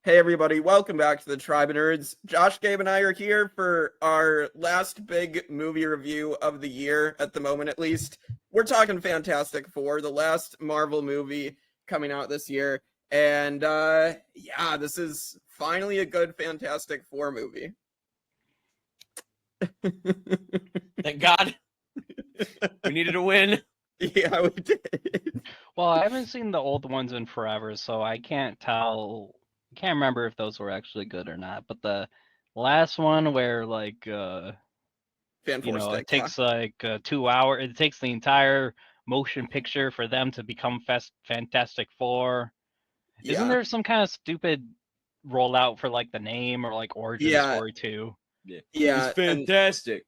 Hey everybody, welcome back to the Tribe of Nerds. Josh, Gabe, and I are here for our last big movie review of the year, at the moment at least. We're talking Fantastic Four, the last Marvel movie coming out this year. And yeah, this is finally a good Fantastic Four movie. Thank God. We needed a win. Yeah, we did. Well, I haven't seen the old ones in forever, so I can't remember if those were actually good or not. But the last one where it takes 2 hours, it takes the entire motion picture for them to become Fantastic Four. Yeah. Isn't there some kind of stupid rollout for like the name or like origin story too? Yeah. Yeah, It's fantastic.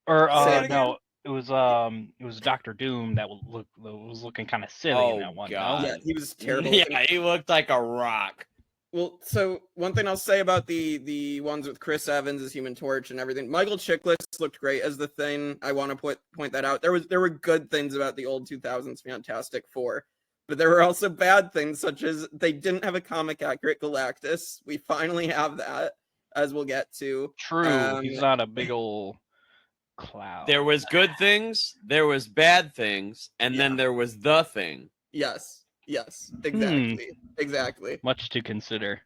Or Say it no, it was Dr. Doom that was looking kind of silly in that one. God. No? Yeah, he was terrible. Yeah, he looked like a rock. Well, so one thing I'll say about the ones with Chris Evans as Human Torch and everything, Michael Chiklis looked great as the Thing. I want to point that out. There were good things about the old 2000s Fantastic Four, but there were also bad things, such as they didn't have a comic accurate Galactus. We finally have that, as we'll get to. True, he's not a big old cloud. There was good things, there was bad things, and then there was the Thing. Yes, exactly. Much to consider.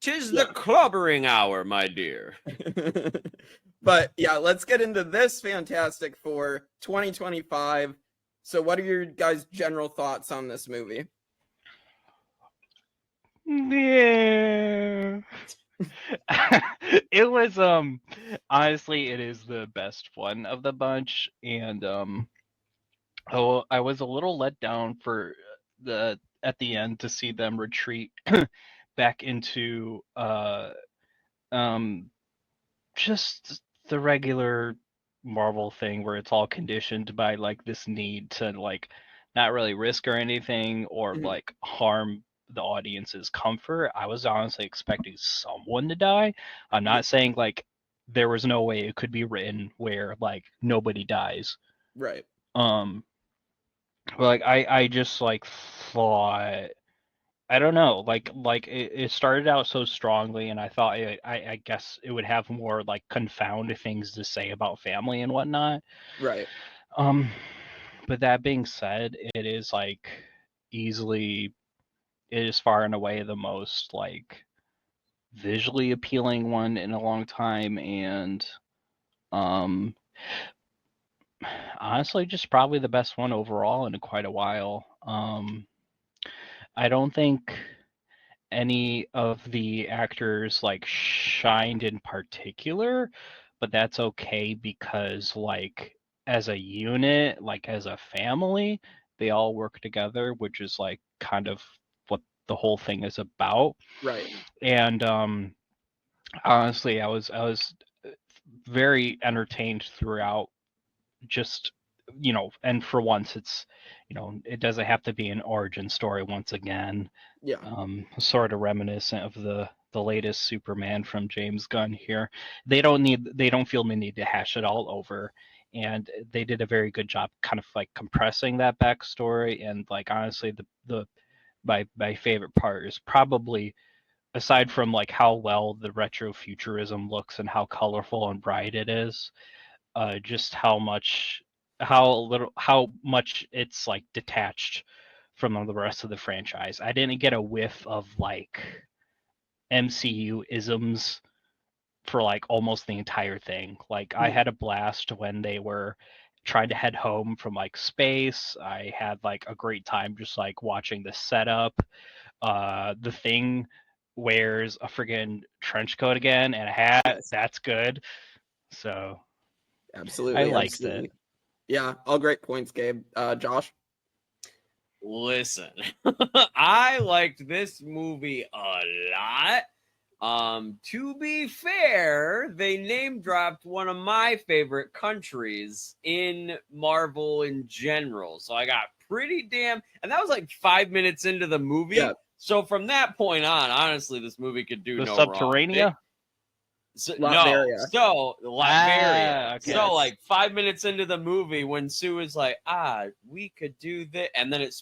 'Tis the clobbering hour, my dear. But yeah, let's get into this Fantastic Four 2025. So what are your guys' general thoughts on this movie? Yeah. It was honestly it is the best one of the bunch, and I was a little let down for at the end to see them retreat back into just the regular Marvel thing where it's all conditioned by like this need to like not really risk or anything or like harm the audience's comfort. I was honestly expecting someone to die. I'm not saying like there was no way it could be written where like nobody dies. Right. Like I just like thought, I don't know, like it started out so strongly, and I thought I guess it would have more like confounded things to say about family and whatnot. Right. But that being said, it is like it is far and away the most like visually appealing one in a long time, and honestly just probably the best one overall in quite a while. I don't think any of the actors like shined in particular, but that's okay because like as a unit, like as a family, they all work together, which is like kind of what the whole thing is about. Right. And honestly, I was very entertained throughout. Just and for once it's it doesn't have to be an origin story once again. Yeah. Sort of reminiscent of the latest Superman from James Gunn here. They don't feel the need to hash it all over, and they did a very good job kind of like compressing that backstory. And like honestly, my favorite part is probably, aside from like how well the retro futurism looks and how colorful and bright it is, just how much it's like detached from the rest of the franchise. I didn't get a whiff of like MCU isms for like almost the entire thing. Like I had a blast when they were trying to head home from like space. I had like a great time just like watching the setup. The Thing wears a friggin' trench coat again and a hat. Yes. That's good. So absolutely, I liked it. Yeah, all great points, Gabe. Josh? Listen, I liked this movie a lot. To be fair, they name dropped one of my favorite countries in Marvel in general. So I got pretty and that was like 5 minutes into the movie. Yeah. So from that point on, honestly, this movie could do no Subterranea? wrong. Latveria. So Latveria. Okay. So like 5 minutes into the movie, when Sue is like, we could do this, and then it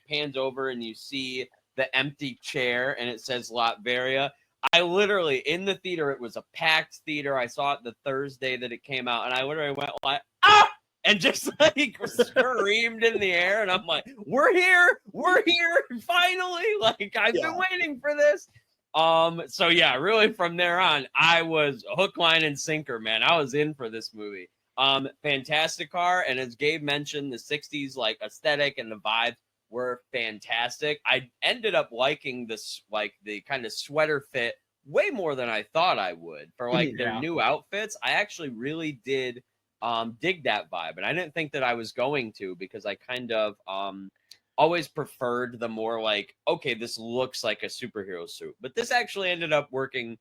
pans over and you see the empty chair and it says Latveria. I literally, in the theater, it was a packed theater. I saw it the Thursday that it came out, and I literally went like, ah! And just like screamed in the air. And I'm like, we're here, finally. Like, I've been waiting for this. So yeah, really from there on, I was hook, line, and sinker, man. I was in for this movie. Fantastic car, and as Gabe mentioned, the 60s like aesthetic and the vibe were fantastic. I ended up liking this, like the kind of sweater fit way more than I thought I would for like their new outfits. I actually really did dig that vibe, and I didn't think that I was going to, because I kind of always preferred the more like, okay, this looks like a superhero suit, but this actually ended up working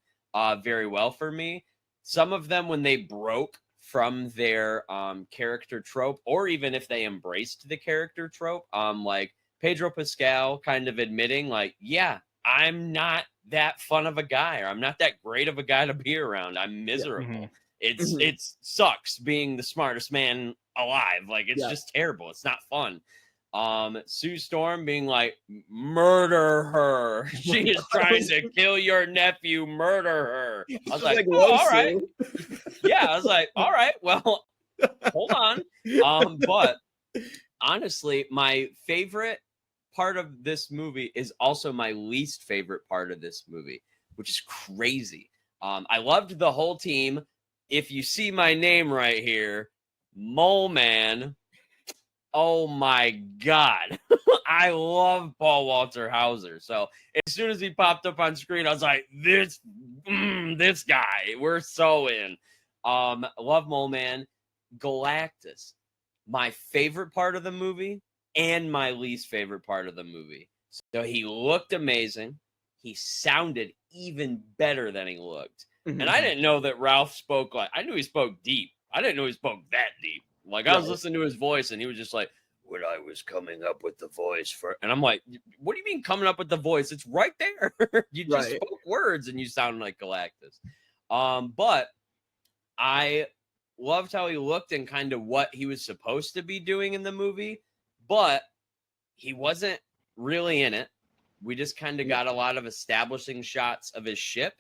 very well for me. Some of them, when they broke from their character trope, or even if they embraced the character trope, like Pedro Pascal kind of admitting like, yeah, I'm not that fun of a guy, or I'm not that great of a guy to be around. I'm miserable. It sucks being the smartest man alive. Like, it's just terrible. It's not fun. Sue Storm being like, murder her. She is trying to kill your nephew. Murder her. I was like, oh, all right. Yeah, I was like, all right, well, hold on. But honestly, my favorite part of this movie is also my least favorite part of this movie, which is crazy. I loved the whole team. If you see my name right here, Mole Man. Oh my God. I love Paul Walter Hauser. So as soon as he popped up on screen, I was like, this guy, we're so in. Love Mole Man. Galactus, my favorite part of the movie and my least favorite part of the movie. So he looked amazing. He sounded even better than he looked. And I didn't know that Ralph spoke like, I knew he spoke deep. I didn't know he spoke that deep. Like, I was listening to his voice, and he was just like, when I was coming up with the voice for, and I'm like, what do you mean coming up with the voice? It's right there. You just spoke words, and you sound like Galactus. But I loved how he looked and kind of what he was supposed to be doing in the movie, but he wasn't really in it. We just kind of got a lot of establishing shots of his ship,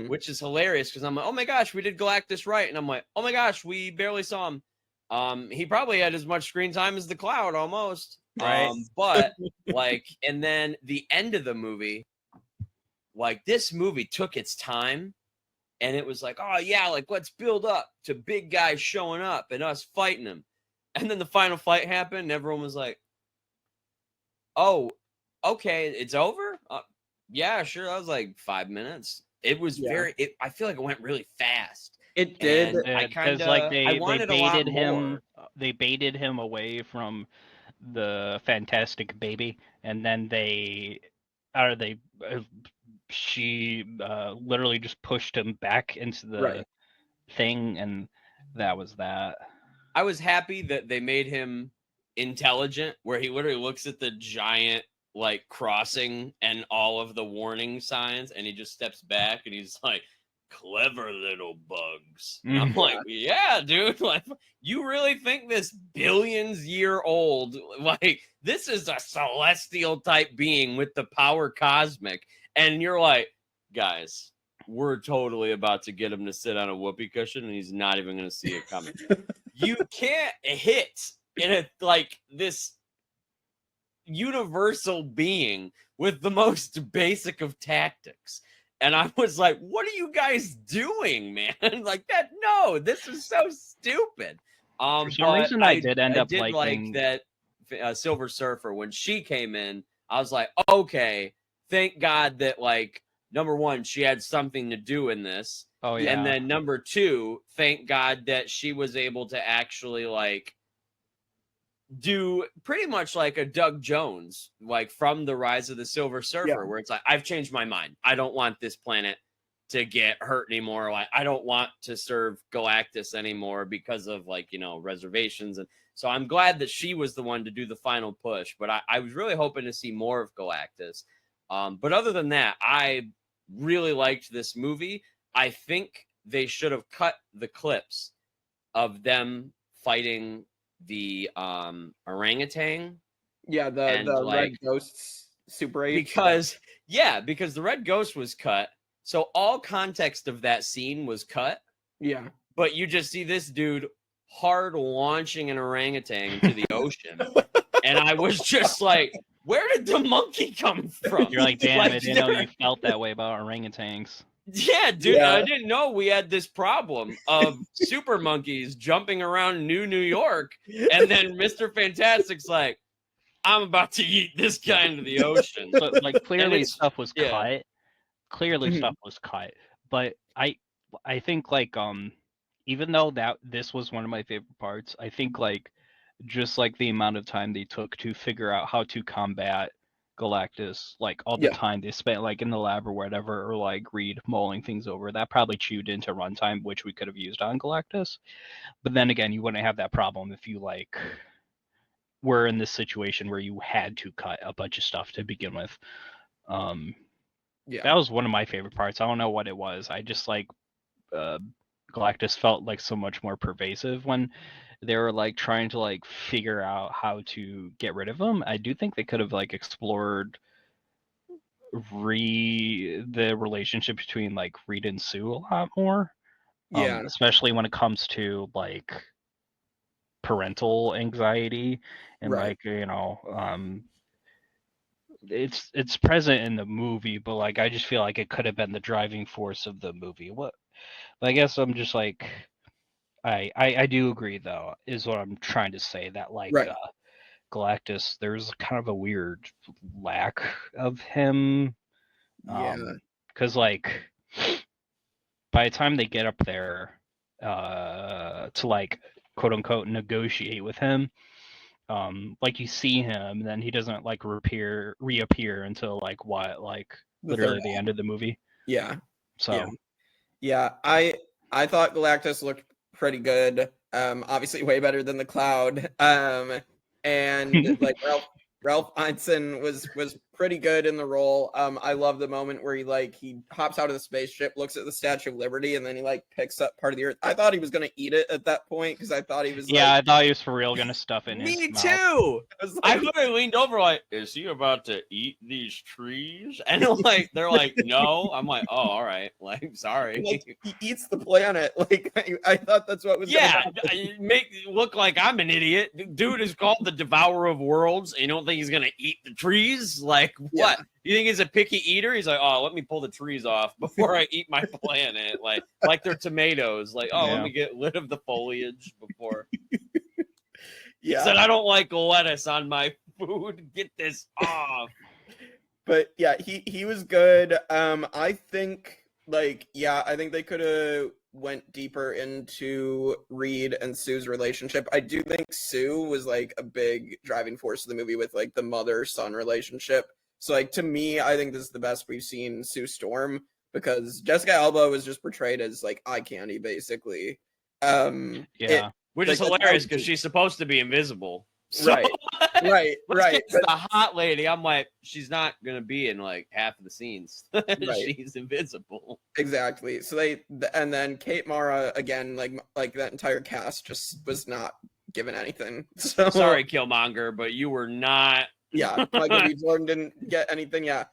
which is hilarious, because I'm like, oh my gosh, we did Galactus right. And I'm like, oh my gosh, we barely saw him. He probably had as much screen time as the Cloud almost. Right. But like, and then the end of the movie, like, this movie took its time, and it was like, oh yeah, like, let's build up to big guys showing up and us fighting them. And then the final fight happened, and everyone was like, oh, okay, it's over? Yeah, sure. That was like 5 minutes. It was I feel like it went really fast. It did. Because like they baited him. They baited him away from the Fantastic Baby, and then she literally just pushed him back into the thing, and that was that. I was happy that they made him intelligent, where he literally looks at the giant like crossing and all of the warning signs, and he just steps back and he's like, clever little bugs. And I'm like, yeah, dude, like, you really think this billions year old, like, this is a celestial type being with the power cosmic, and you're like, guys, we're totally about to get him to sit on a whoopee cushion, and he's not even going to see it coming. You can't hit in a like this universal being with the most basic of tactics. And I was like, what are you guys doing, man? Like, that, no, this is so stupid. For some reason, I did end up liking that Silver Surfer, when she came in, I was like, okay, thank God that, like, number one, she had something to do in this. Oh, yeah. And then number two, thank God that she was able to actually, like, do pretty much like a Doug Jones, like from The Rise of the Silver Surfer, where it's like, I've changed my mind. I don't want this planet to get hurt anymore. Like, I don't want to serve Galactus anymore because of, like, you know, reservations. And so I'm glad that she was the one to do the final push, but I was really hoping to see more of Galactus. But other than that, I really liked this movie. I think they should have cut the clips of them fighting the orangutan. Yeah, the like, red ghosts. Super 8. because the Red Ghost was cut, so all context of that scene was cut. Yeah. But you just see this dude hard launching an orangutan into the ocean, and I was just like, "Where did the monkey come from?" You're like, damn, Like, I didn't know you felt that way about orangutans. Yeah, dude, Yeah. I didn't know we had this problem of super monkeys jumping around New York, and then Mr. Fantastic's like, I'm about to eat this guy into the ocean. So like clearly it's- stuff was yeah. cut. Clearly Mhm. stuff was cut. But I think like even though that this was one of my favorite parts, I think like just like the amount of time they took to figure out how to combat Galactus, like all the Yeah. time they spent like in the lab or whatever, or like Reed mulling things over, that probably chewed into runtime, which we could have used on Galactus. But then again, you wouldn't have that problem if you like were in this situation where you had to cut a bunch of stuff to begin with. Yeah. That was one of my favorite parts. I don't know what it was. I just like Galactus felt like so much more pervasive when they were like trying to like figure out how to get rid of him. I do think they could have like explored the relationship between like Reed and Sue a lot more. Yeah. Especially when it comes to like parental anxiety and Right. like, it's present in the movie, but like I just feel like it could have been the driving force of the movie. But I guess I'm just like I do agree though, is what I'm trying to say, that like Right. Galactus, there's kind of a weird lack of him. Yeah. Because like by the time they get up there to like quote unquote negotiate with him, like you see him and then he doesn't like reappear until like literally the end of the movie. Yeah. So Yeah. I thought Galactus looked pretty good. Obviously way better than the Cloud. And like Ralph Ineson was pretty good in the role. I love the moment where he hops out of the spaceship, looks at the Statue of Liberty, and then he like picks up part of the Earth. I thought he was gonna eat it at that point because I thought he was I thought he was for real gonna stuff it in his Me mouth. too. was I like, literally leaned over like, is he about to eat these trees? And like they're like, no. I'm like, oh, all right. Like, sorry. like, he eats the planet. Like I thought that's what was gonna Yeah, happen. make it look like I'm an idiot. Dude is called the Devourer of Worlds. And you don't think he's gonna eat the trees? Like what? Yeah. You think he's a picky eater? He's like, oh, let me pull the trees off before I eat my planet. Like they're tomatoes. Like, oh, Yeah. let me get rid of the foliage before. He Yeah. said, I don't like lettuce on my food. Get this off. But yeah, he was good. I think I think they could have went deeper into Reed and Sue's relationship. I do think Sue was like a big driving force of the movie with like the mother-son relationship. So like to me, I think this is the best we've seen Sue Storm, because Jessica Alba was just portrayed as like eye candy basically. Yeah. Which Like, is that's hilarious how- because she's supposed to be invisible. So, Right. Right. let's Right. get to the hot lady. I'm like, she's not gonna be in like half of the scenes. Right. She's invisible. Exactly. So and then Kate Mara again, like that entire cast just was not given anything. So Sorry, Killmonger, but you were not. yeah, Michael B. Jordan didn't get anything. Yeah.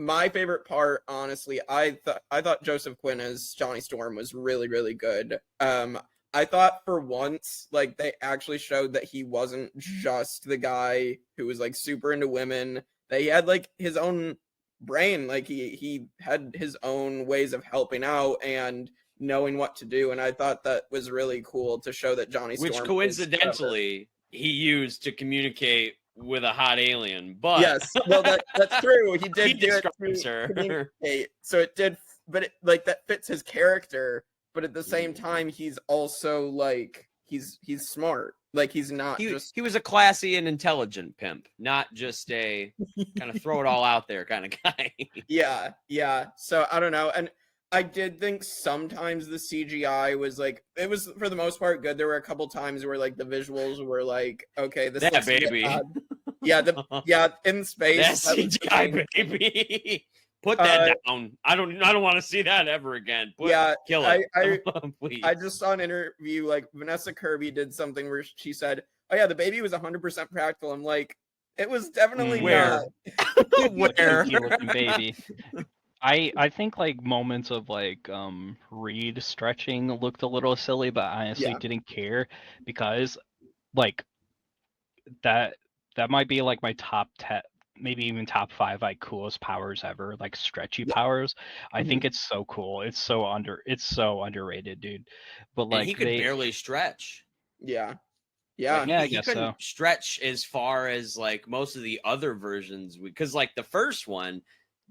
My favorite part, honestly, I thought Joseph Quinn as Johnny Storm was really, really good. I thought for once, like, they actually showed that he wasn't just the guy who was like super into women. That he had like his own brain, like he had his own ways of helping out and knowing what to do. And I thought that was really cool to show that Johnny Storm, Which coincidentally he used to communicate with a hot alien. But yes, well that's true. He did he do it describes to her. communicate, so it did, but it, like that fits his character. But at the same time, he's also like he's smart. Like he's not just He was a classy and intelligent pimp, not just a kind of throw it all out there kind of guy. yeah. So I don't know, and I did think sometimes the CGI was like, it was for the most part good. There were a couple times where like the visuals were like, okay, this That looks a bit baby. odd. Yeah, in space. That that was CGI baby. Put that down. I don't want to see that ever again. Kill it. Please. I just saw an interview, like Vanessa Kirby did something where she said, "Oh yeah, the baby was 100% practical." I'm like, It was definitely Where? not. Where? Cutesy looking baby. I think like moments of like Reed stretching looked a little silly, but I honestly Yeah. didn't care because like that might be like my top 10, maybe even top 5 like coolest powers ever, like stretchy Yeah. powers. I Mhm. think it's so cool. It's so underrated, dude. But And he like could they barely stretch. Yeah. Like, Yeah. Yeah, I he guess couldn't so. stretch as far as like most of the other versions, because like the first one,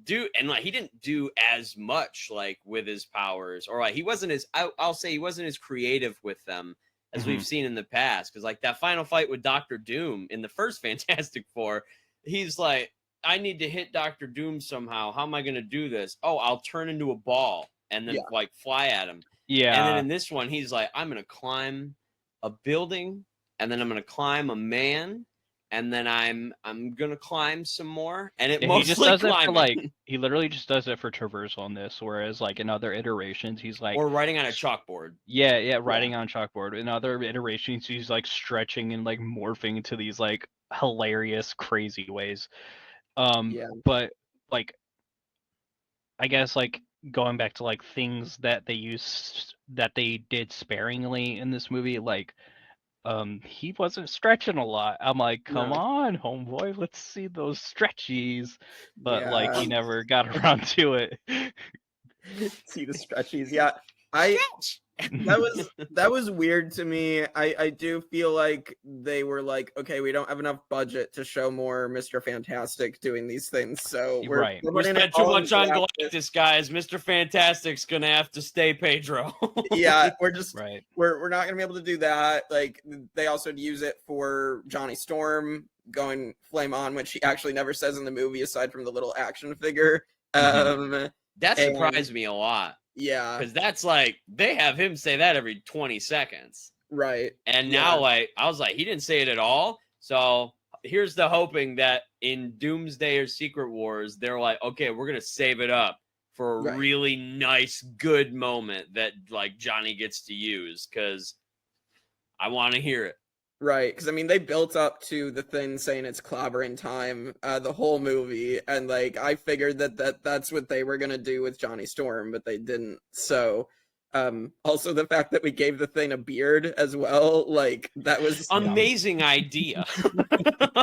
and like he didn't do as much like with his powers, or like he wasn't as I'll say he wasn't as creative with them as we've seen in the past. Because like that final fight with Doctor Doom in the first Fantastic Four, he's like, I need to hit Doctor Doom somehow. How am I going to do this? Oh, I'll turn into a ball and then Yeah. like fly at him. And then Yeah. in this one, he's like, I'm going to climb a building, and then I'm going to climb a man, and then I'm going to climb some more, and it Yeah, he just mostly does it for climbing. like he literally just does it for traversal on this, whereas like in other iterations he's like Or writing on a chalkboard. yeah, writing on chalkboard. In other iterations he's like stretching and like morphing into these like hilarious, crazy ways. Yeah. But like I guess like going back to like things that they did sparingly in this movie, like he wasn't stretching a lot. I'm like, come No. on, homeboy, let's see those stretchies. But like Yeah. he never got around to it. See the stretchies. Yeah. I Stretch! that was weird to me. I do feel like they were like, okay, we don't have enough budget to show more Mr. Fantastic doing these things, so Right. We putting it spent too all in much on Galactus. Galactus, guys. Mr. Fantastic's gonna have to stay Pedro. Yeah, we're just Right. we're not gonna be able to do that. Like they also use it for Johnny Storm going flame on, which he actually never says in the movie aside from the little action figure. Mhm. That And- surprised me a lot, Yeah, because that's like they have him say that every 20 seconds. right. And Yeah. now, like, I was like, he didn't say it at all. So here's the hoping that in Doomsday or Secret Wars, they're like, okay, we're gonna save it up for a Right. really nice, good moment that like Johnny gets to use, because I want to hear it. Right, because I mean they built up to the thing saying it's clobbering time, the whole movie, and like I figured that's what they were gonna do with Johnny Storm, but they didn't. So, also the fact that we gave the thing a beard as well, like that was Amazing idea.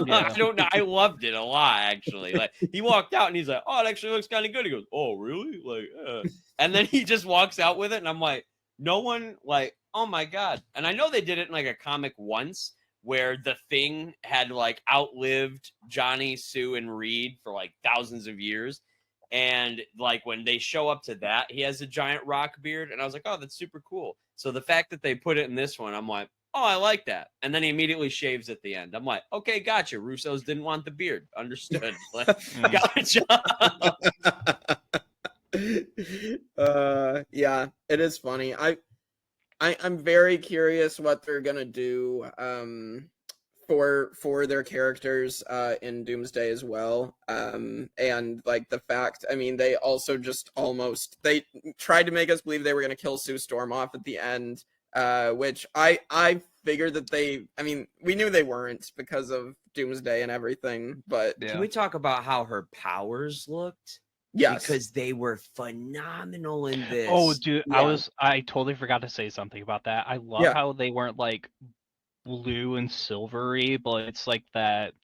Yeah. I don't know. I loved it a lot, actually. Like he walked out and he's like, "Oh, it actually looks kind of good." He goes, "Oh, really?" Like, and then he just walks out with it, and I'm like, no one like, oh my god. And I know they did it in like a comic once where the Thing had like outlived Johnny, Sue, and Reed for like thousands of years. And like when they show up to that, he has a giant rock beard, and I was like, oh, that's super cool. So the fact that they put it in this one, I'm like, oh, I like that. And then he immediately shaves at the end. I'm like, okay, gotcha. Russo's didn't want the beard. Understood. Like, gotcha. Yeah, it is funny. I'm very curious what they're gonna do for their characters in Doomsday as well. And like the fact, I mean, they also just they tried to make us believe they were gonna kill Sue Storm off at the end, which I figured that I mean, we knew they weren't because of Doomsday and everything, but Yeah. Can we talk about how her powers looked? yes, Because they were phenomenal in this. Oh, dude, Yeah. I totally forgot to say something about that. I love Yeah. how they weren't like blue and silvery, but it's like that.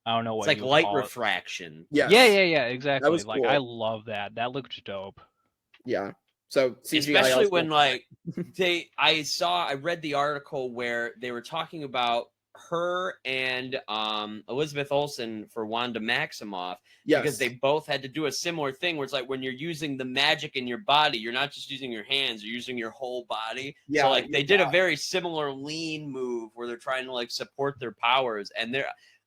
I don't know It's what like you would light call it. refraction. yes, Yeah, exactly. was Like cool. I love that. That looked dope. Yeah. So CGI Especially also, when like I read the article where they were talking about her and Elizabeth Olsen for Wanda Maximoff, yes, because they both had to do a similar thing where it's like when you're using the magic in your body, you're not just using your hands, you're using your whole body. Yeah, So like they did a very similar lean move where they're trying to like support their powers, and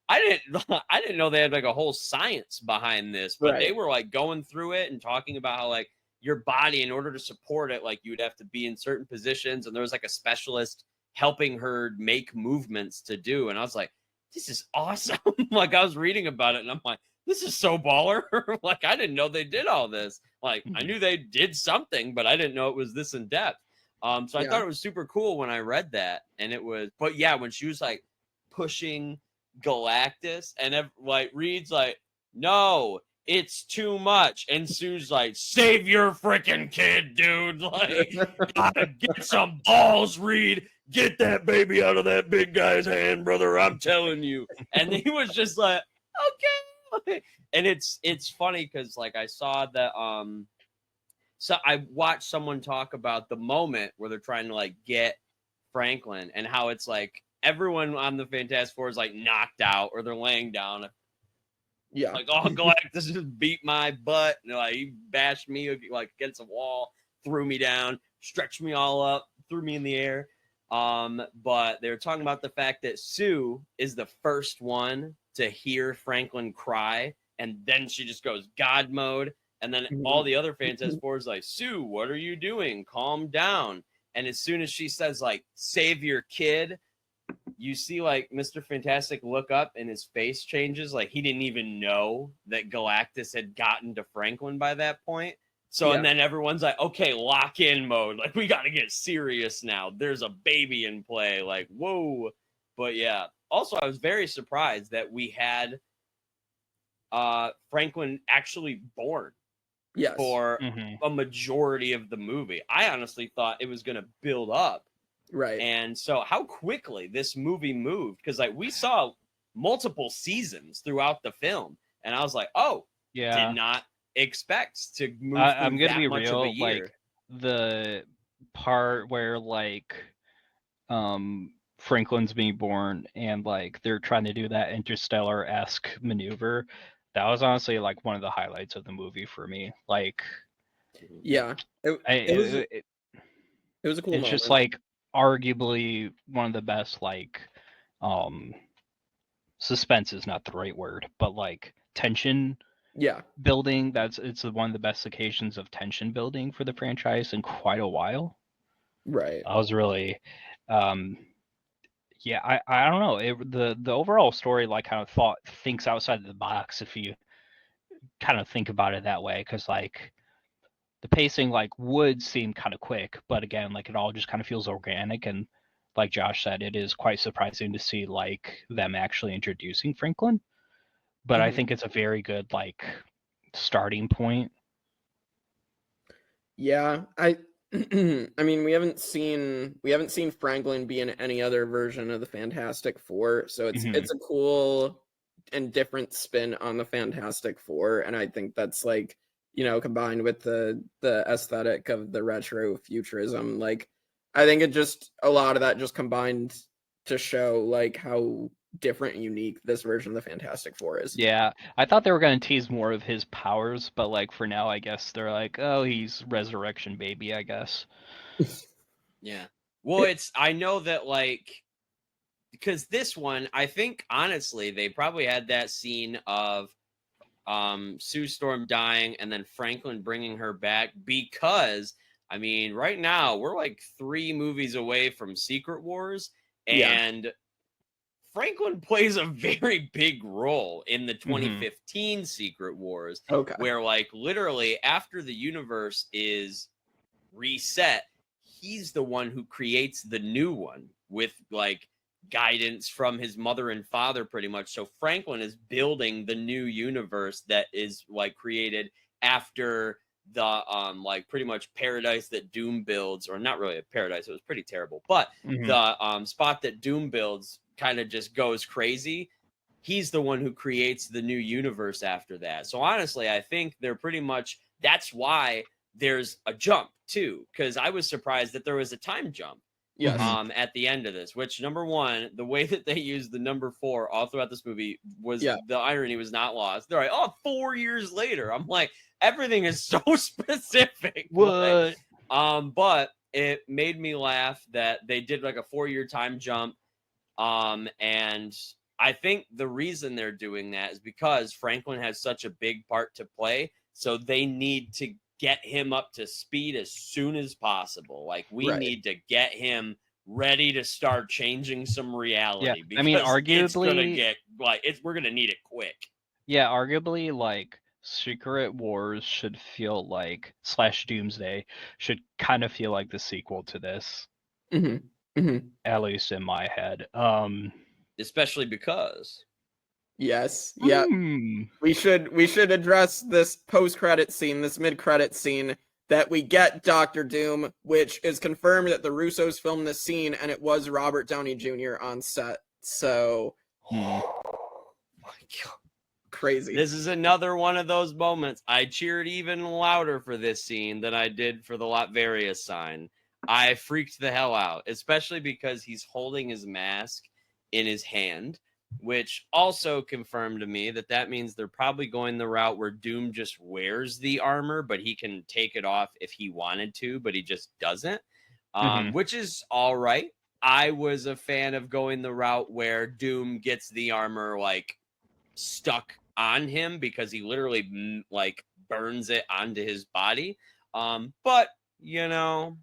I didn't know they had like a whole science behind this, but they Right. were like going through it and talking about how like your body, in order to support it, like you'd have to be in certain positions, and there was like a specialist helping her make movements to do. And I was like, this is awesome. Like I was reading about it and I'm like, this is so baller. Like I didn't know they did all this. Like I knew they did something, but I didn't know it was this in depth. So I Yeah. thought it was super cool when I read that. And it was, but yeah, when she was like pushing Galactus, and like Reed's like, no, it's too much, and Sue's like, save your freaking kid, dude. Like, gotta get some balls, Reed. Get that baby out of that big guy's hand, brother. I'm telling you. And he was just like, okay. And it's funny because like I saw that so I watched someone talk about the moment where they're trying to like get Franklin and how it's like everyone on the Fantastic Four is like knocked out or they're laying down. Yeah. Like, oh, Galactus just beat my butt. And, like, he bashed me like against a wall, threw me down, stretched me all up, threw me in the air. But they were talking about the fact that Sue is the first one to hear Franklin cry, and then she just goes God mode. And then all the other Fantastic Four is like, Sue, what are you doing? Calm down. And as soon as she says, like, save your kid, you see like Mr. Fantastic look up and his face changes. Like he didn't even know that Galactus had gotten to Franklin by that point. So, and then everyone's like, okay, lock in mode. Like we got to get serious now. There's a baby in play. Like, whoa. But yeah, also I was very surprised that we had Franklin actually born for a majority of the movie. I honestly thought it was going to build up. Right. And so how quickly this movie moved, because like we saw multiple seasons throughout the film, and I was like, oh, did not expect to move I'm gonna that be much real, of a year. like the part where like Franklin's being born and like they're trying to do that Interstellar-esque maneuver, that was honestly like one of the highlights of the movie for me. Like yeah, it was a cool it's moment. just like arguably one of the best like suspense is not the right word, but like tension building. It's one of the best occasions of tension building for the franchise in quite a while. Right. I was really yeah, I don't know. The overall story like kind of thinks outside of the box if you kind of think about it that way, because like the pacing like would seem kind of quick, but again, like it all just kind of feels organic, and like Josh said, it is quite surprising to see like them actually introducing Franklin. But I think it's a very good like starting point. Yeah, I mean, we haven't seen Franklin be in any other version of the Fantastic Four, so it's a cool and different spin on the Fantastic Four, and I think that's like, you know, combined with the aesthetic of the retro futurism, like I think it just a lot of that just combined to show like how different and unique this version of the Fantastic Four is. Yeah, I thought they were going to tease more of his powers, but like for now, I guess they're like, oh, he's resurrection baby, I guess. Yeah. Well, I know that like, because this one, I think honestly, they probably had that scene of Sue Storm dying and then Franklin bringing her back, because I mean, right now we're like 3 movies away from Secret Wars, and Franklin plays a very big role in the 2015 Secret Wars, where like literally after the universe is reset, he's the one who creates the new one with like guidance from his mother and father pretty much. So Franklin is building the new universe that is like created after the like pretty much paradise that Doom builds, or not really a paradise, it was pretty terrible, but the spot that Doom builds kind of just goes crazy. He's the one who creates the new universe after that. So honestly, I think they're pretty much, that's why there's a jump too, because I was surprised that there was a time jump at the end of this, which number one, the way that they used the number 4 all throughout this movie was the irony was not lost. They're like, oh, 4 years later. I'm like, everything is so specific. What? Like, but it made me laugh that they did like a 4-year time jump. And I think the reason they're doing that is because Franklin has such a big part to play. So they need to get him up to speed as soon as possible. Like we need to get him ready to start changing some reality. Yeah, I mean, arguably it's gonna get like we're gonna need it quick. Yeah, arguably like Secret Wars should feel like / Doomsday should kind of feel like the sequel to this. At least in my head. especially because Yes. Yeah. We should address this post-credit scene, this mid-credit scene, that we get Doctor Doom, which is confirmed that the Russos filmed this scene, and it was Robert Downey Jr. on set. So, oh my God. Crazy. This is another one of those moments. I cheered even louder for this scene than I did for the Latveria sign. I freaked the hell out, especially because he's holding his mask in his hand, which also confirmed to me that that means they're probably going the route where Doom just wears the armor, but he can take it off if he wanted to, but he just doesn't, which is all right. I was a fan of going the route where Doom gets the armor like stuck on him because he literally like burns it onto his body. But you know,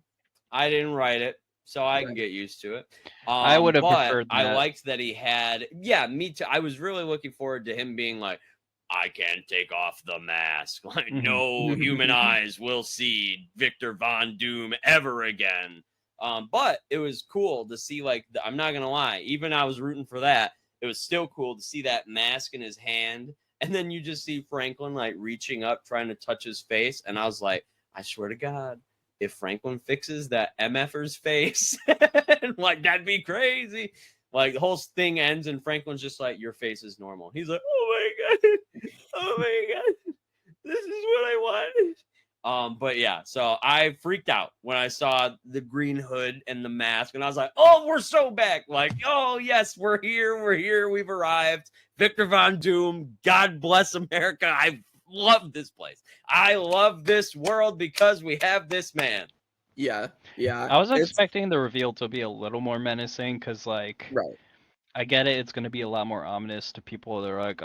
I didn't write it, so I can get used to it. I would have but preferred that. I liked that he had, yeah, me too. I was really looking forward to him being like, I can't take off the mask. Like, no human eyes will see Victor Von Doom ever again. But it was cool to see, like, I'm not gonna lie, even I was rooting for that. It was still cool to see that mask in his hand, and then you just see Franklin like reaching up, trying to touch his face, and I was like, I swear to God, if Franklin fixes that MFer's face, like that'd be crazy. Like the whole thing ends, and Franklin's just like, your face is normal. He's like, oh my God, oh my God, this is what I wanted. But yeah, so I freaked out when I saw the green hood and the mask, and I was like, oh, we're so back. Like, oh yes, we're here, we've arrived. Victor Von Doom, God bless America. I love this place. I love this world because we have this man. Yeah. I was expecting the reveal to be a little more menacing, because like right. I get it, it's going to be a lot more ominous to people that are like,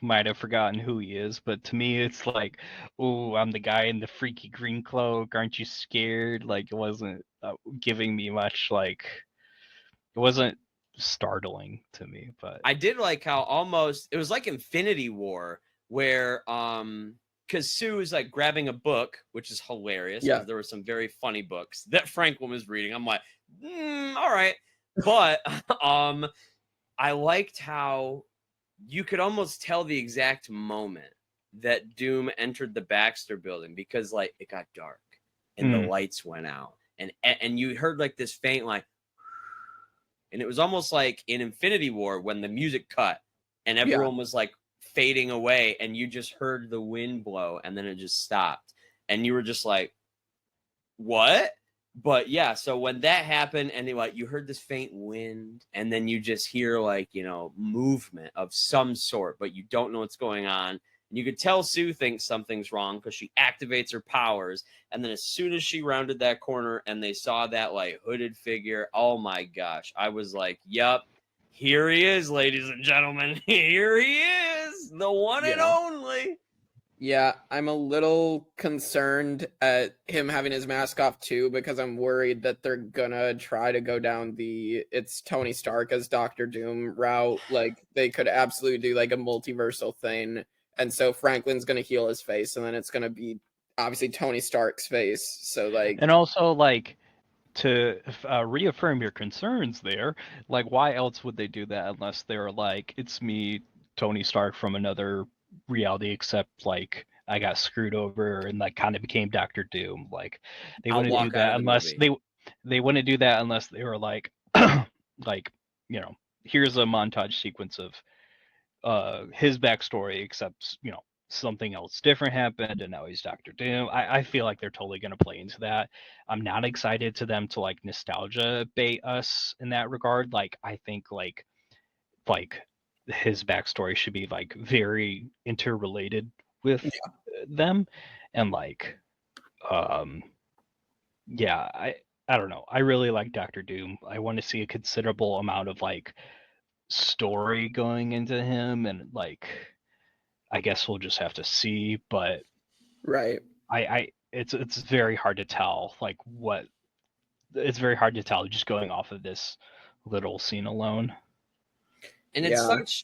might have forgotten who he is. But to me, it's like, oh, I'm the guy in the freaky green cloak. Aren't you scared? Like, it wasn't giving me much, like, it wasn't startling to me. But I did like how almost, it was like Infinity War, where, because Sue is like grabbing a book, which is hilarious. Yeah. There were some very funny books that Franklin was reading. I'm like, all right. But I liked how you could almost tell the exact moment that Doom entered the Baxter building, because like it got dark and the lights went out, and you heard like this faint like, and it was almost like in Infinity War when the music cut and everyone was like fading away, and you just heard the wind blow and then it just stopped, and you were just like, what? But yeah, so when that happened, and you heard this faint wind, and then you just hear like, movement of some sort, but you don't know what's going on. And you could tell Sue thinks something's wrong because she activates her powers. And then as soon as she rounded that corner and they saw that like hooded figure, oh my gosh, I was like, yep, here he is, ladies and gentlemen. Here he is, the one and only. Yeah, I'm a little concerned at him having his mask off too, because I'm worried that they're gonna try to go down the it's Tony Stark as Doctor Doom route. Like they could absolutely do like a multiversal thing, and so Franklin's gonna heal his face, and then it's gonna be obviously Tony Stark's face. So like, and also like to reaffirm your concerns there, like why else would they do that unless they're like, it's me, Tony Stark from another reality, except like I got screwed over and like kind of became Doctor Doom. Like they wouldn't do that unless they wouldn't do that unless they were like like, here's a montage sequence of his backstory, except something else different happened and now he's Doctor Doom. I feel like they're totally going to play into that. I'm not excited to them to like nostalgia bait us in that regard. Like I think like his backstory should be like very interrelated with them, and like I don't know, I really like Doctor Doom. I want to see a considerable amount of like story going into him, and like I guess we'll just have to see. But right, it's very hard to tell like what it's very hard to tell just going off of this little scene alone. And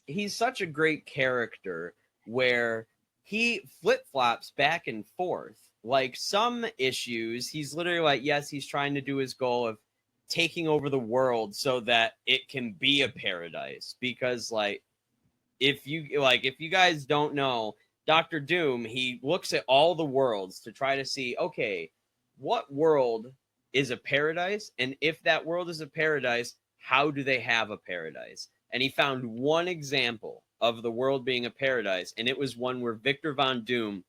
he's such a great character where he flip-flops back and forth. Like some issues, he's literally like, yes, he's trying to do his goal of taking over the world so that it can be a paradise. Because like if you guys don't know, Doctor Doom, he looks at all the worlds to try to see, okay, what world is a paradise, and if that world is a paradise, how do they have a paradise? And he found one example of the world being a paradise, and it was one where Victor Von Doom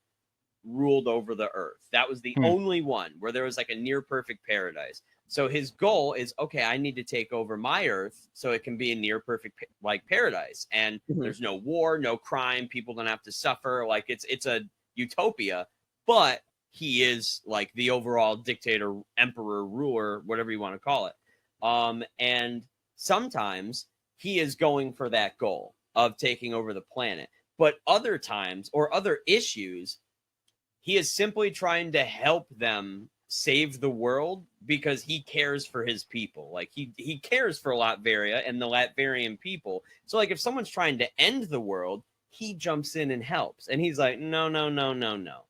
ruled over the earth. That was the only one where there was like a near perfect paradise. So his goal is, okay, I need to take over my earth so it can be a near perfect like paradise, and there's no war, no crime, people don't have to suffer, like it's a utopia. But he is like the overall dictator, emperor, ruler, whatever you want to call it. And sometimes he is going for that goal of taking over the planet, but other times or other issues, he is simply trying to help them save the world because he cares for his people. Like he cares for Latveria and the Latverian people. So like if someone's trying to end the world, he jumps in and helps. And he's like, no.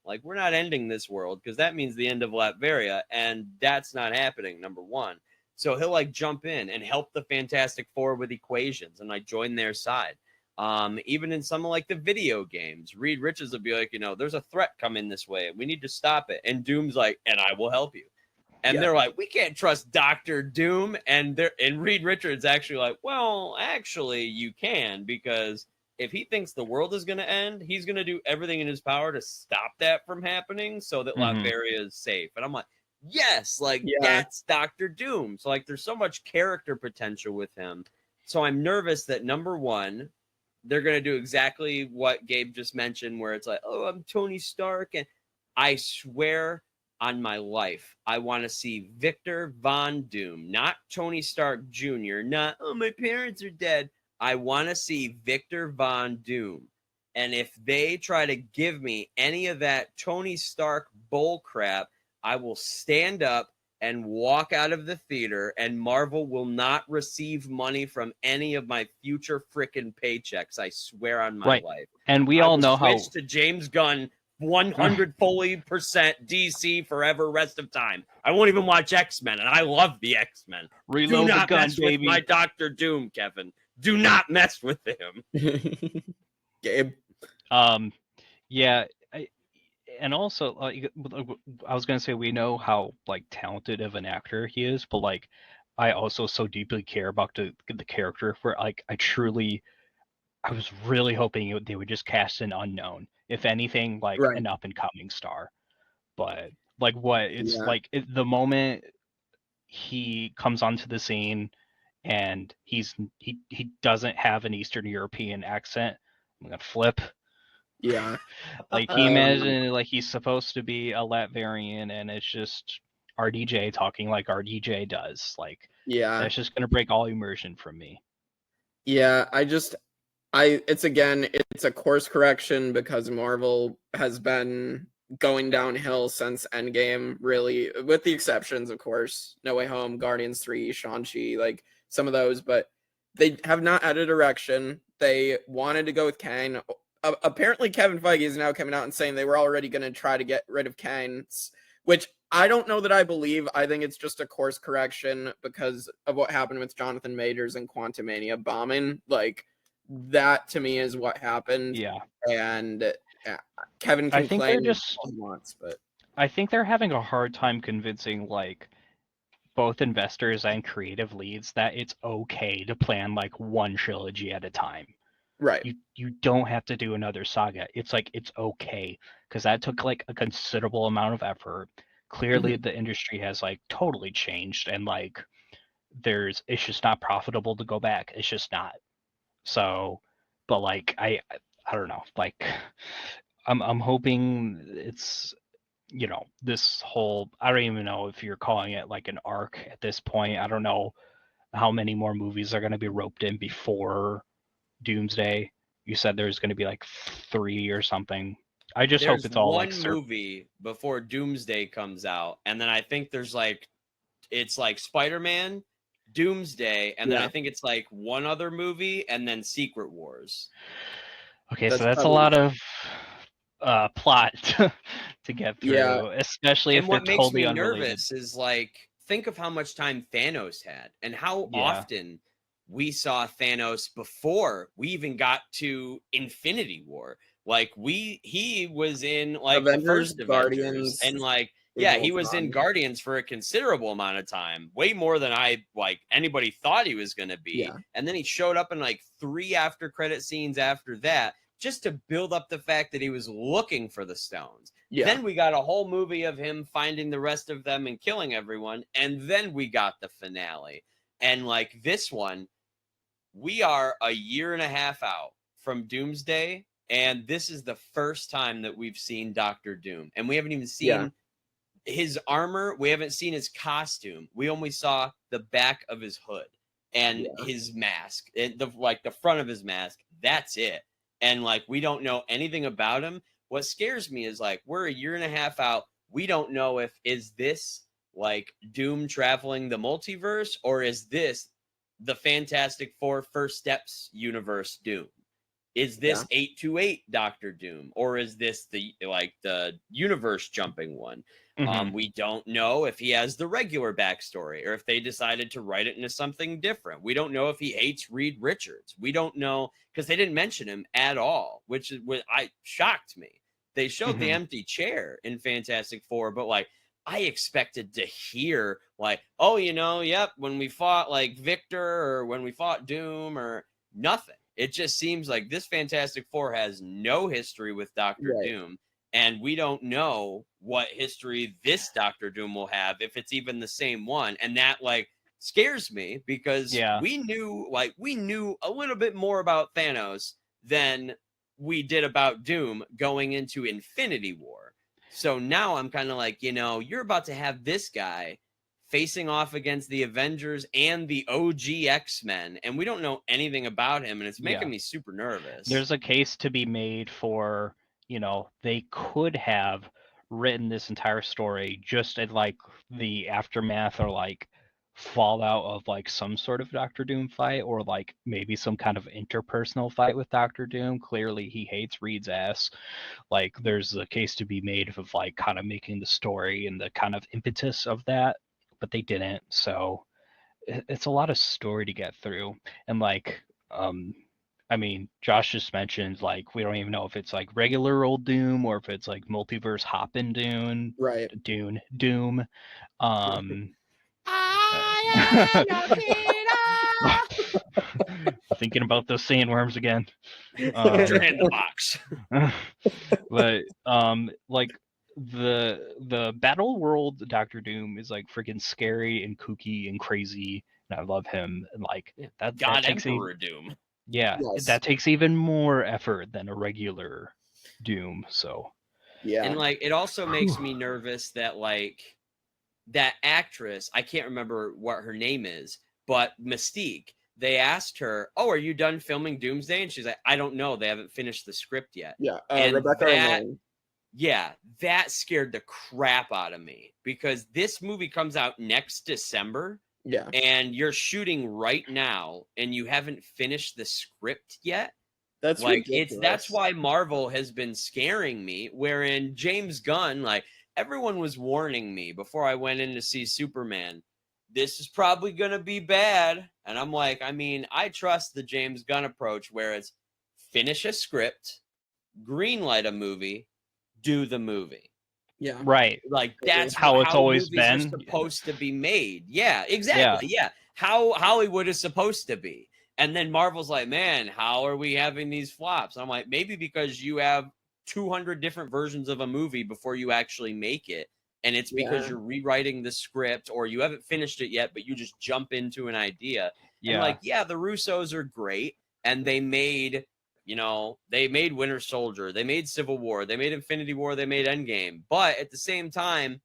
Like we're not ending this world because that means the end of Latveria, and that's not happening, number one. So he'll like jump in and help the Fantastic Four with equations and like join their side. Even in some of like the video games, Reed Richards will be like, there's a threat coming this way. We need to stop it. And Doom's like, and I will help you. And they're like, we can't trust Dr. Doom. And Reed Richards actually like, well, actually you can, because if he thinks the world is going to end, he's going to do everything in his power to stop that from happening so that Latveria is safe. And I'm like, yes, like that's Dr. Doom. So like there's so much character potential with him. So I'm nervous that number one, they're going to do exactly what Gabe just mentioned, where it's like, oh, I'm Tony Stark. And I swear on my life, I want to see Victor Von Doom, not Tony Stark Jr., not, oh, my parents are dead. I want to see Victor Von Doom. And if they try to give me any of that Tony Stark bull crap, I will stand up and walk out of the theater, and Marvel will not receive money from any of my future frickin' paychecks. I swear on my life. And we all know how to James Gunn 100 fully percent DC forever rest of time. I won't even watch X-Men, and I love the X-Men. Reload Do not the gun, mess baby. with my Doctor Doom, Kevin. Do not mess with him. Gabe. Yeah. And also, like, I was gonna say, we know how like talented of an actor he is, but like, I also so deeply care about the character. Where like, I was really hoping they would just cast an unknown, if anything, like an up and coming star. But like, like the moment he comes onto the scene, and he doesn't have an Eastern European accent, I'm gonna flip. Yeah. Like he imagine like he's supposed to be a Latvian, and it's just RDJ talking like RDJ does. Like that's just gonna break all immersion from me. Yeah, it's a course correction because Marvel has been going downhill since Endgame, really, with the exceptions, of course, No Way Home, Guardians 3, Shang-Chi, like some of those, but they have not had a direction. They wanted to go with Kang. Apparently Kevin Feige is now coming out and saying they were already going to try to get rid of Kang, which I don't know that I believe. I think it's just a course correction because of what happened with Jonathan Majors and Quantumania bombing. Like, that to me is what happened. Yeah. And Kevin can claim all he wants, but I think they're having a hard time convincing like both investors and creative leads that it's okay to plan like one trilogy at a time. Right. You don't have to do another saga. It's like, it's okay, because that took like a considerable amount of effort. Clearly the industry has like totally changed, and like it's just not profitable to go back. It's just not. So, but like I don't know. Like I'm hoping it's, this whole, I don't even know if you're calling it like an arc at this point. I don't know how many more movies are going to be roped in before Doomsday. You said there's going to be like 3 or something. I just hope it's all one like movie before Doomsday comes out, and then I think there's like, it's like Spider-Man, Doomsday, and then I think it's like one other movie, and then Secret Wars. Okay, so that's a lot of plot to get through, especially if they're totally unrelated. What makes me nervous is like think of how much time Thanos had and how Yeah. often we saw Thanos before we even got to Infinity War. Like he was in like the Avengers, first Avengers, Guardians, and like Age yeah, of he was in Ultron. Guardians for a considerable amount of time, way more than anybody thought he was gonna be. Yeah. And then he showed up in like 3 after credit scenes after that, just to build up the fact that he was looking for the stones. Yeah. Then we got a whole movie of him finding the rest of them and killing everyone, and then we got the finale. And like this one, we are a year and a half out from Doomsday, and this is the first time that we've seen Doctor Doom, and we haven't even seen his armor. We haven't seen his costume. We only saw the back of his hood and his mask, and the front of his mask. That's it. And like we don't know anything about him. What scares me is like we're a year and a half out. We don't know if is this like Doom traveling the multiverse, or is this the Fantastic Four First Steps universe Doom? Is this 828 Doctor Doom, or is this the universe jumping one? We don't know if he has the regular backstory or if they decided to write it into something different. We don't know if he hates Reed Richards. We don't know because they didn't mention him at all, which is what shocked me. They showed the empty chair in Fantastic Four, but like I expected to hear like, oh, when we fought like Victor or when we fought Doom or nothing. It just seems like this Fantastic Four has no history with Doctor Doom, and we don't know what history this Doctor Doom will have, if it's even the same one. And that like scares me because we knew a little bit more about Thanos than we did about Doom going into Infinity War. So now I'm kind of like, you're about to have this guy facing off against the Avengers and the OG X-Men, and we don't know anything about him, and it's making me super nervous. There's a case to be made for, they could have written this entire story just at like the aftermath or like fallout of like some sort of Doctor Doom fight, or like maybe some kind of interpersonal fight with Doctor Doom. Clearly he hates Reed's ass. Like there's a case to be made of like kind of making the story and the kind of impetus of that, but they didn't. So it's a lot of story to get through. And like I mean, Josh just mentioned like we don't even know if it's like regular old Doom or if it's like multiverse hopping Doom. Thinking about those sandworms again. In the box. But like the Battle World Doctor Doom is like freaking scary and kooky and crazy, and I love him. And like that takes Emperor Doom. Yeah, that takes even more effort than a regular Doom. So and like it also makes me nervous that like that actress, I can't remember what her name is, but Mystique, they asked her, oh, are you done filming Doomsday? And she's like, I don't know, they haven't finished the script yet. Rebecca Romijn. That scared the crap out of me because this movie comes out next December. And you're shooting right now and you haven't finished the script yet. That's like ridiculous. that's why Marvel has been scaring me, wherein James Gunn, like everyone was warning me before I went in to see Superman, this is probably gonna be bad. And I'm like, I mean, I trust the James Gunn approach where it's finish a script, greenlight a movie, do the movie. Right. Like that's how it's always movies are been supposed to be made. Yeah, exactly. Yeah. How Hollywood is supposed to be. And then Marvel's like, man, how are we having these flops? I'm like, maybe because you have 200 different versions of a movie before you actually make it. And it's because you're rewriting the script or you haven't finished it yet, but you just jump into an idea. And like, the Russos are great. And they made Winter Soldier, they made Civil War, they made Infinity War, they made Endgame. But at the same time,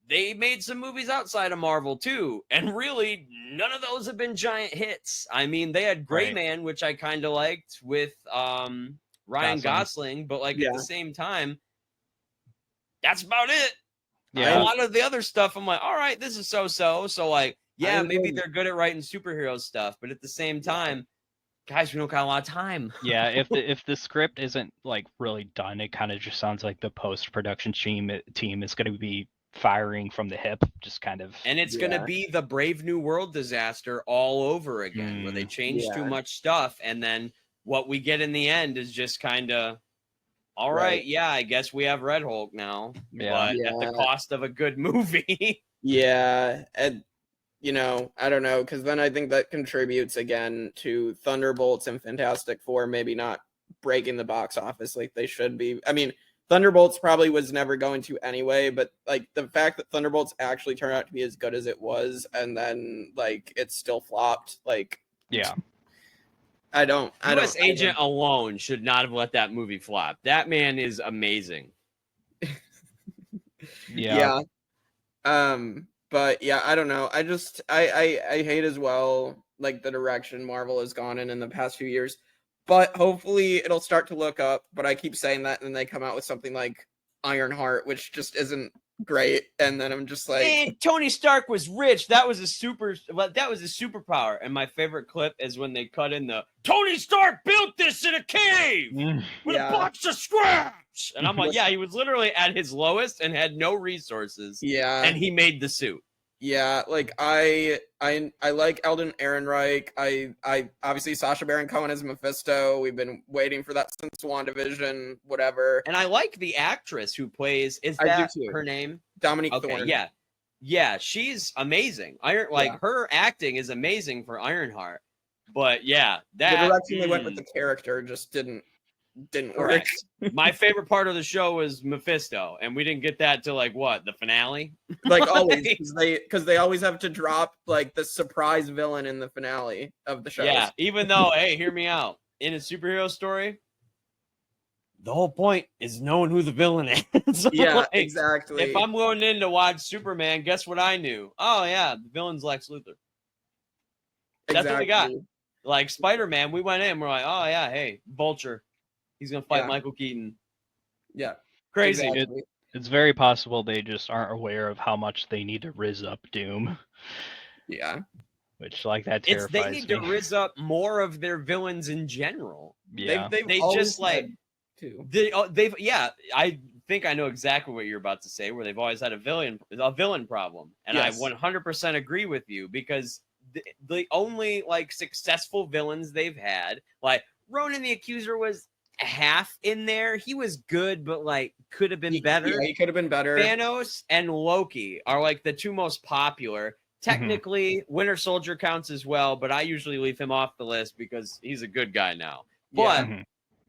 they made some movies outside of Marvel too. And really, none of those have been giant hits. I mean, they had Gray Man, which I kind of liked with Ryan Gosling, but like at the same time, that's about it. A lot of the other stuff, I'm like, all right, this is so. So like, maybe they're good at writing superhero stuff, but at the same time, guys, we don't got a lot of time. If the script isn't like really done, it kind of just sounds like the post-production team is going to be firing from the hip, just kind of. And it's going to be the Brave New World disaster all over again, where they change too much stuff. And then what we get in the end is just kind of, all right, yeah, I guess we have Red Hulk now, but at the cost of a good movie. Yeah, and I don't know, because then I think that contributes again to Thunderbolts and Fantastic Four maybe not breaking the box office like they should be. I mean, Thunderbolts probably was never going to anyway, but like the fact that Thunderbolts actually turned out to be as good as it was, and then like it still flopped, like I don't. US Agent alone should not have let that movie flop. That man is amazing. But yeah, I don't know. I just I hate as well like the direction Marvel has gone in the past few years. But hopefully it'll start to look up. But I keep saying that, and then they come out with something like Ironheart, which just isn't great. And then I'm just like, man, Tony Stark was rich. That was a superpower. And my favorite clip is when they cut in the Tony Stark built this in a cave with a box of scraps. And I'm like, yeah, he was literally at his lowest and had no resources. Yeah, and he made the suit. Yeah, like I like Eldon Ehrenreich. I obviously Sacha Baron Cohen as Mephisto. We've been waiting for that since WandaVision, whatever. And I like the actress who plays. Is that her name? Dominique Thorne. Yeah, she's amazing. Her acting is amazing for Ironheart. But yeah, the direction they went with the character just didn't work. My favorite part of the show was Mephisto, and we didn't get that till like what, the finale? Like always, because they always have to drop like the surprise villain in the finale of the show. Yeah, even though, hey, hear me out. In a superhero story, the whole point is knowing who the villain is. Yeah, like, exactly. If I'm going in to watch Superman, guess what I knew? Oh yeah, the villain's Lex Luthor. That's what we got. Like Spider-Man, we went in, we're like, oh yeah, hey, Vulture. He's going to fight Michael Keaton. Yeah. Crazy. Exactly. It's very possible they just aren't aware of how much they need to rizz up Doom. Yeah. Which, like, that terrifies me. They need to rizz up more of their villains in general. Yeah. They just, like... They've I think I know exactly what you're about to say, where they've always had a villain problem. And I 100% agree with you, because the only, like, successful villains they've had, like, Ronan the Accuser was half in there. He was good, but like could have been better. Yeah, he could have been better. Thanos and Loki are like the two most popular. Technically, Winter Soldier counts as well, but I usually leave him off the list because he's a good guy now. But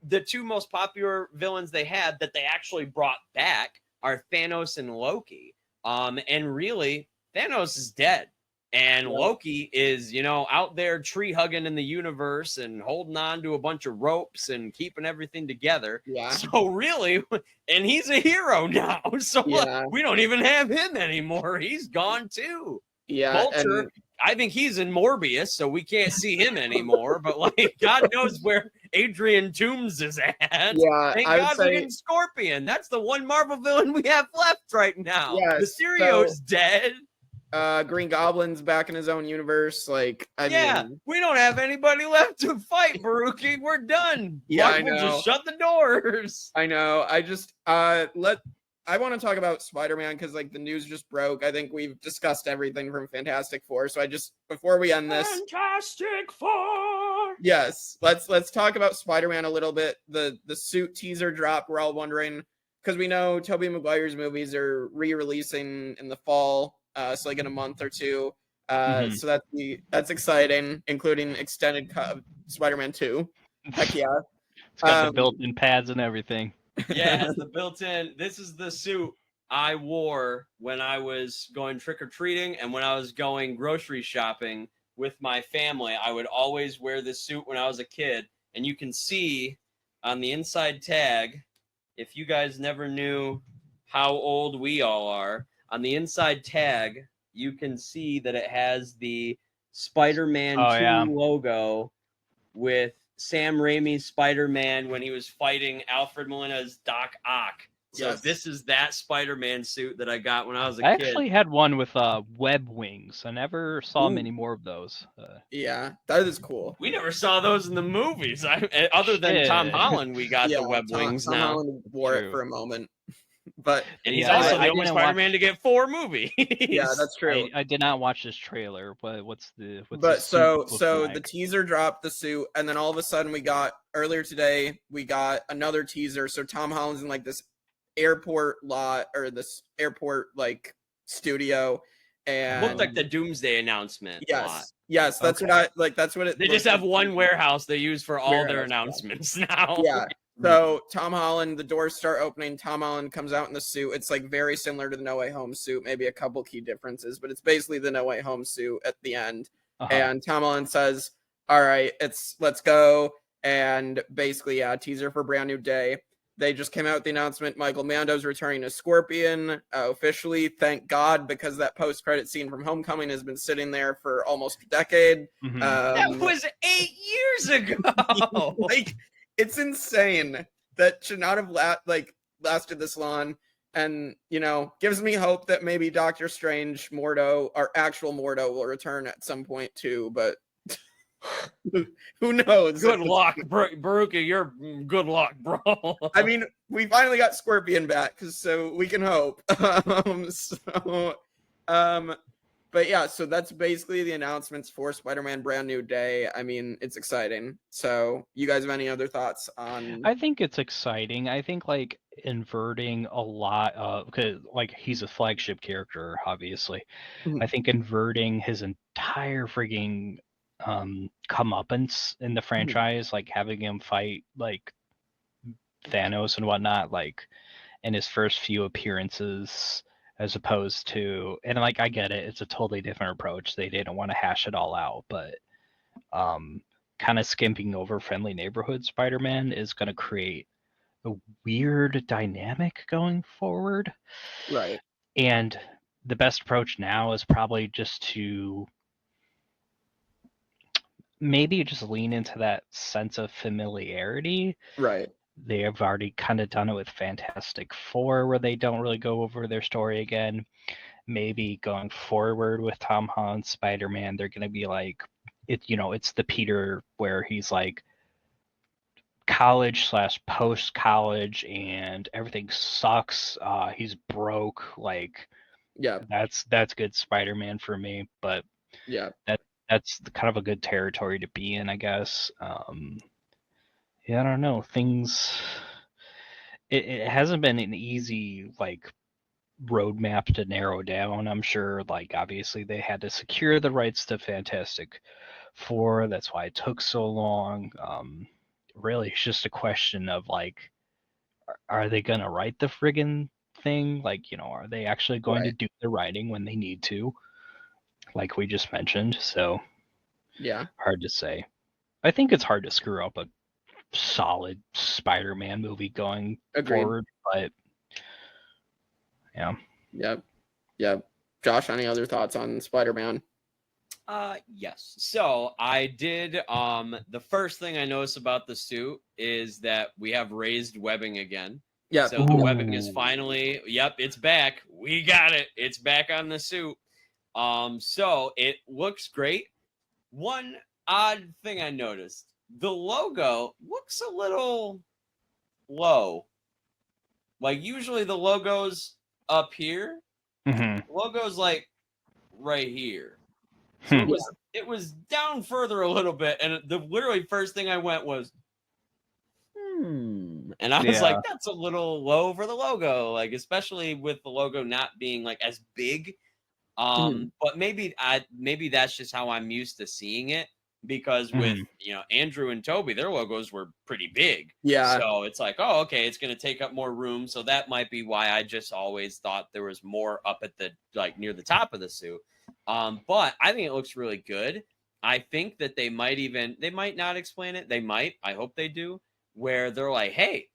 the two most popular villains they had that they actually brought back are Thanos and Loki. And really, Thanos is dead. And Loki is, out there tree hugging in the universe and holding on to a bunch of ropes and keeping everything together. Yeah. So really, and he's a hero now. So we don't even have him anymore. He's gone too. Yeah. Vulture, I think he's in Morbius, so we can't see him anymore. But like, God knows where Adrian Toomes is at. Yeah. Thank God we're getting Scorpion. That's the one Marvel villain we have left right now. Yeah, Mysterio's dead. Green Goblin's back in his own universe. Like, I mean, we don't have anybody left to fight, Baruki. We're done. Yeah, I know. Just shut the doors. I know. I just I want to talk about Spider-Man because like the news just broke. I think we've discussed everything from Fantastic Four. So before we end this, Fantastic Four. Yes, let's talk about Spider-Man a little bit. The suit teaser dropped. We're all wondering because we know Tobey Maguire's movies are re-releasing in the fall. So like in a month or two. So that's exciting, including extended cut of Spider-Man 2. Heck yeah. It's got the built-in pads and everything. Yeah, the built-in. This is the suit I wore when I was going trick-or-treating and when I was going grocery shopping with my family. I would always wear this suit when I was a kid. And you can see on the inside tag, if you guys never knew how old we all are, on the inside tag, you can see that it has the Spider-Man 2 logo with Sam Raimi's Spider-Man when he was fighting Alfred Molina's Doc Ock. So this is that Spider-Man suit that I got when I was a kid. I actually had one with web wings. I never saw many more of those. Yeah, that is cool. We never saw those in the movies. Other than Tom Holland, we got the web wings Tom now. Holland wore it for a moment. But And he's Yeah, also I the only didn't watch- Spider-Man to get 4 movies. yeah, that's true. I did not watch this trailer, but what's the But suit look so the like? teaser dropped the suit, and then all of a sudden we got earlier today we got another teaser. So Tom Holland's in like this airport lot or this airport like studio, and Looked like the Doomsday announcement lot. yes, that's Okay. what I like. That's what it. They just looked have like. one warehouse they use for all their Warehouse, yeah. announcements now. Yeah. So Tom Holland, the doors start opening. Tom Holland comes out in the suit. It's like very similar to the No Way Home suit, maybe a couple key differences, but it's basically the No Way Home suit at the end. Uh-huh. And Tom Holland says, "All right, let's go." And basically, yeah, teaser for Brand New Day. They just came out with the announcement. Michael Mando's returning as Scorpion officially. Thank God, because that post-credit scene from Homecoming has been sitting there for almost a decade. Mhm. That was 8 years ago. Like, it's insane that should not have lasted this long, and gives me hope that maybe Doctor Strange, Mordo, our actual Mordo, will return at some point too. But who knows? Good luck, Baruka. You're good luck, bro. I mean, we finally got Scorpion back, so we can hope. But yeah, so that's basically the announcements for Spider-Man Brand New Day. I mean, it's exciting. So you guys have any other thoughts on? I think it's exciting. I think like inverting a lot of, because like he's a flagship character, obviously. Mhm. I think inverting his entire frigging comeuppance in the franchise, like having him fight like Thanos and whatnot, like in his first few appearances, as opposed to, and like I get it, it's a totally different approach. They didn't want to hash it all out, but kind of skimping over Friendly Neighborhood Spider-Man is going to create a weird dynamic going forward. Right. And the best approach now is probably just to maybe just lean into that sense of familiarity. Right. They have already kind of done it with Fantastic Four, where they don't really go over their story again. Maybe going forward with Tom Holland's Spider-Man, they're going to be like, it's the Peter where he's like college / post-college and everything sucks. He's broke. Like, Yeah. that's good Spider-Man for me. But Yeah. that's kind of a good territory to be in, I guess. Yeah, I don't know. Things. It hasn't been an easy like roadmap to narrow down. I'm sure, like obviously they had to secure the rights to Fantastic Four. That's why it took so long. Really, it's just a question of like, are they gonna write the friggin' thing? Like, are they actually going to Right. do the writing when they need to? Like we just mentioned. So Yeah. hard to say. I think it's hard to screw up a solid Spider-Man movie going Agreed. forward, but yeah. Yep. Yep. Josh, any other thoughts on Spider-Man? Yes. So I did. The first thing I noticed about the suit is that we have raised webbing again. Yeah. So the webbing is finally. Yep, it's back. We got it. It's back on the suit. So it looks great. One odd thing I noticed: the logo looks a little low. Like usually the logo's up here. Mm-hmm. The logo's like right here. So it was down further a little bit, and the literally first thing I went was, and I was like, that's a little low for the logo, like especially with the logo not being like as big. But maybe that's just how I'm used to seeing it, because with Andrew and Toby, their logos were pretty big. Yeah. So it's like, oh, okay, it's gonna take up more room. So that might be why I just always thought there was more up at the like near the top of the suit. But I think it looks really good. I think that they might not explain it. They might. I hope they do. Where they're like, hey,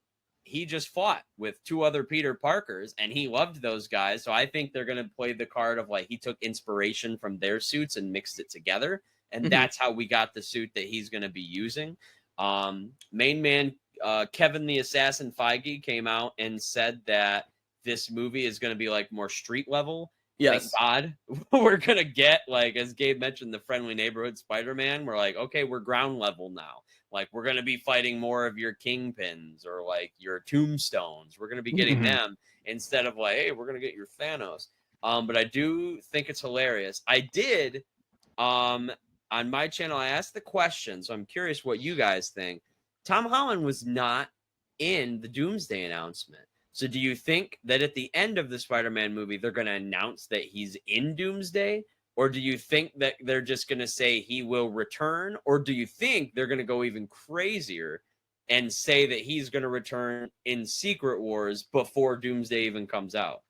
he just fought with 2 other Peter Parkers and he loved those guys. So I think they're going to play the card of like, he took inspiration from their suits and mixed it together. And that's how we got the suit that he's going to be using. Main man, Kevin the Assassin Feige came out and said that this movie is going to be like more street level. Yes. Thank God. We're going to get, like, as Gabe mentioned, the Friendly Neighborhood Spider-Man. We're like, okay, we're ground level now. Like, we're going to be fighting more of your Kingpins or, like, your Tombstones. We're going to be getting them instead of like, hey, we're gonna get your Thanos. But I do think it's hilarious. I did on my channel, I asked the question, so I'm curious what you guys think. Tom Holland was not in the Doomsday announcement. So do you think that at the end of the Spider-Man movie, they're going to announce that he's in Doomsday? Or do you think that they're just going to say he will return? Or do you think they're going to go even crazier and say that he's going to return in Secret Wars before Doomsday even comes out?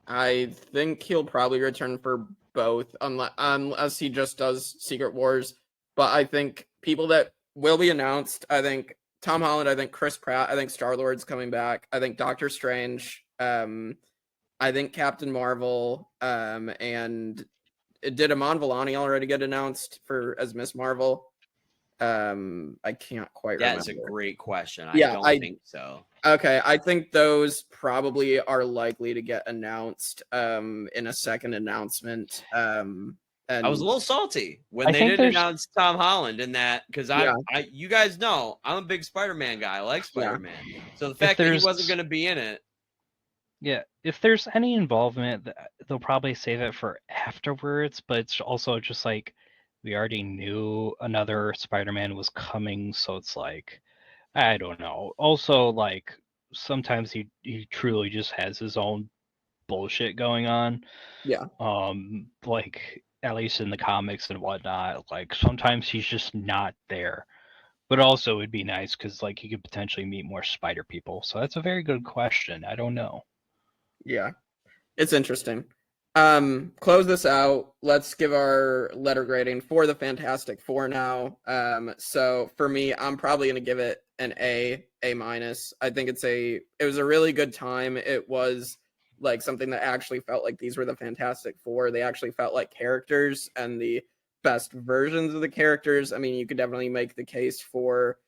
I think he'll probably return for both, unless he just does Secret Wars. But I think people that will be announced, I think Tom Holland, I think Chris Pratt, I think Star-Lord's coming back, I think Doctor Strange, I think Captain Marvel, and did Iman Vellani already get announced as Miss Marvel? I can't quite remember. That's a great question. Yeah, I don't think so. Okay, I think those probably are likely to get announced in a second announcement. And I was a little salty when I they think didn't there's- announce Tom Holland in that, because Yeah. you guys know I'm a big Spider-Man guy. I like Spider-Man. So the fact that he there's- wasn't going to be in it, Yeah, if there's any involvement, they'll probably save it for afterwards, but it's also just like we already knew another Spider-Man was coming, so it's like, I don't know. Also, like, sometimes he truly just has his own bullshit going on. Yeah. Like, at least in the comics and whatnot, like, sometimes he's just not there. But also, it'd be nice because, like, he could potentially meet more spider people. So that's a very good question. I don't know. Yeah, it's interesting. Close this out. Let's give our letter grading for the Fantastic Four now. So for me, I'm probably gonna give it an A minus. I think it was a really good time. It was like something that actually felt like these were the Fantastic Four. They actually felt like characters and the best versions of the characters. I mean, you could definitely make the case for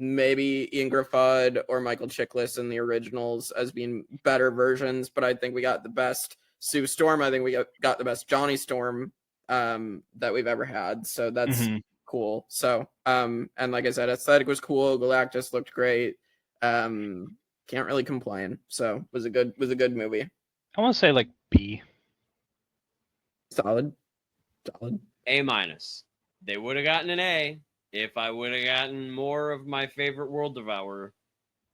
maybe Ian Griffith or Michael Chiklis in the originals as being better versions, but I think we got the best Sue Storm. I think we got the best Johnny Storm that we've ever had. So that's cool. So and like I said, aesthetic was cool. Galactus looked great. Can't really complain. So was a good movie. I want to say like B. Solid. A minus. They would have gotten an A if I would have gotten more of my favorite World Devourer.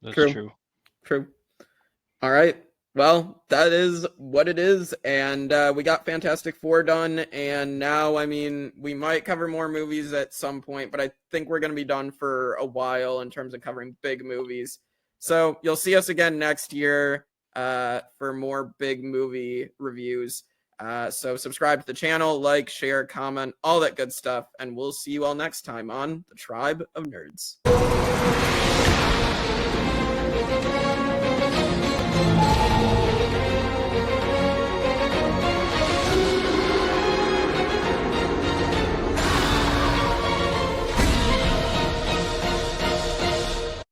That's True. All right. Well, that is what it is. And we got Fantastic Four done. And now, I mean, we might cover more movies at some point, but I think we're going to be done for a while in terms of covering big movies. So you'll see us again next year for more big movie reviews. So subscribe to the channel, like, share, comment, all that good stuff. And we'll see you all next time on The Tribe of Nerds.